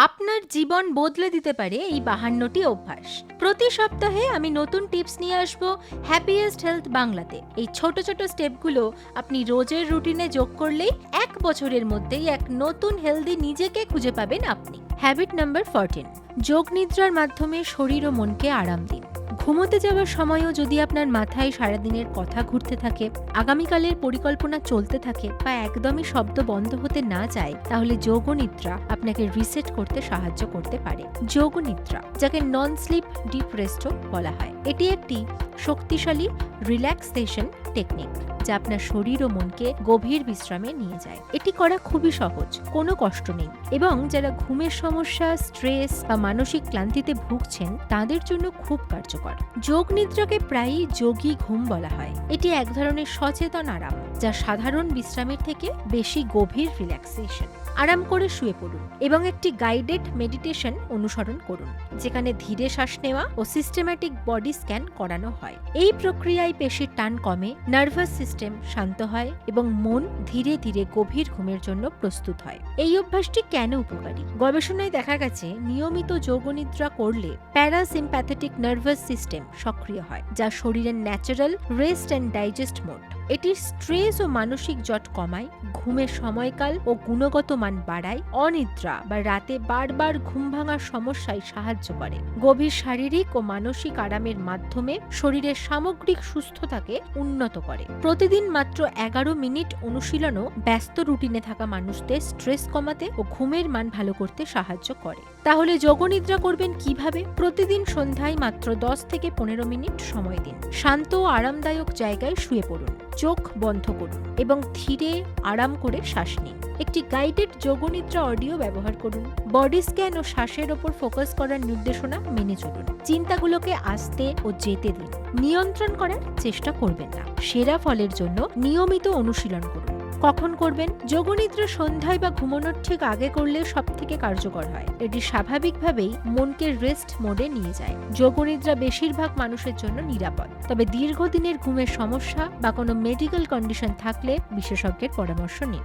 আপনার জীবন বদলে দিতে পারে এই 52টি অভ্যাস। প্রতি সপ্তাহে আমি নতুন টিপস নিয়ে আসব হ্যাপিয়েস্ট হেলথ বাংলাতে। এই ছোট ছোট স্টেপগুলো আপনি রোজের রুটিনে যোগ করলেই 1 বছরের মধ্যেই এক নতুন হেলদি নিজেকে খুঁজে পাবেন আপনি। হ্যাবিট নাম্বার 14, যোগ নিদ্রার মাধ্যমে শরীর ও মনকে আরাম দিন। ঘুমোতে যাওয়ার সময়ও যদি আপনার মাথায় সারাদিনের কথা ঘুরতে থাকে, আগামীকালের পরিকল্পনা চলতে থাকে বা একদমই শব্দ বন্ধ হতে না যায়, তাহলে যোগ নিদ্রা আপনাকে রিসেট করতে সাহায্য করতে পারে। যোগ নিদ্রা, যাকে নন স্লিপ ডিপ রেস্টও বলা হয়, এটি একটি শক্তিশালী রিল্যাক্সেশন টেকনিক যা আপনার শরীর ও মনকে গভীর বিশ্রামে নিয়ে যায়। এটি করা খুবই সহজ, কোনো কষ্ট নেই, এবং যারা ঘুমের সমস্যা, স্ট্রেস বা মানসিক ক্লান্তিতে ভুগছেন তাদের জন্য খুব কার্যকর। যোগ নিদ্রাকে প্রায়ই যোগী ঘুম বলা হয়। এটি এক ধরনের সচেতন আরাম যা সাধারণ বিশ্রামের থেকে বেশি গভীর রিল্যাক্সেশন। আরাম করে শুয়ে পড়ুন এবং একটি গাইডেড মেডিটেশন অনুসরণ করুন, যেখানে ধীরে শ্বাস নেওয়া ও সিস্টেম্যাটিক বডি স্ক্যান করানো হয়। এই প্রক্রিয়ায় পেশির টান কমে, নার্ভাস সিস্টেম শান্ত হয় এবং মন ধীরে ধীরে গভীর ঘুমের জন্য প্রস্তুত হয়। এই অভ্যাসটি কেন উপকারী? গবেষণায় দেখা গেছে নিয়মিত যোগনিদ্রা করলে প্যারাসিম্প্যাথেটিক নার্ভাস সিস্টেম সক্রিয় হয়, যা শরীরের natural rest and digest mode. এটি স্ট্রেস ও মানসিক জট কমায়, ঘুমের সময়কাল ও গুণগত মান বাড়ায়, অনিদ্রা বা রাতে বারবার ঘুম ভাঙার সমস্যায় সাহায্য করে, গভীর শারীরিক ও মানসিক আরামের মাধ্যমে শরীরের সামগ্রিক সুস্থতাকে উন্নত করে। প্রতিদিন মাত্র 11 মিনিট অনুশীলনও ব্যস্ত রুটিনে থাকা মানুষদের স্ট্রেস কমাতে ও ঘুমের মান ভালো করতে সাহায্য করে। তাহলে যোগনিদ্রা করবেন কিভাবে? প্রতিদিন সন্ধ্যায় মাত্র 10 থেকে 15 মিনিট সময় দিন। শান্ত ও আরামদায়ক জায়গায় শুয়ে পড়ুন, চোখ বন্ধ করুন এবং ধীরে আরাম করে শ্বাস নিন। একটি গাইডেড যোগনিদ্রা অডিও ব্যবহার করুন। বডি স্ক্যান ও শ্বাসের ওপর ফোকাস করার নির্দেশনা মেনে চলুন। চিন্তাগুলোকে আসতে ও যেতে দিন, নিয়ন্ত্রণ করার চেষ্টা করবেন না। সেরা ফলের জন্য নিয়মিত অনুশীলন করুন। কখন করবেন? যোগনিদ্রা সন্ধ্যায় বা ঘুমানোর ঠিক আগে করলে সবথেকে কার্যকর হয়। এটি স্বাভাবিকভাবেই মনকে রেস্ট মোডে নিয়ে যায়। যোগনিদ্রা বেশিরভাগ মানুষের জন্য নিরাপদ, তবে দীর্ঘদিনের ঘুমের সমস্যা বা কোনো মেডিকেল কন্ডিশন থাকলে বিশেষজ্ঞের পরামর্শ নিন।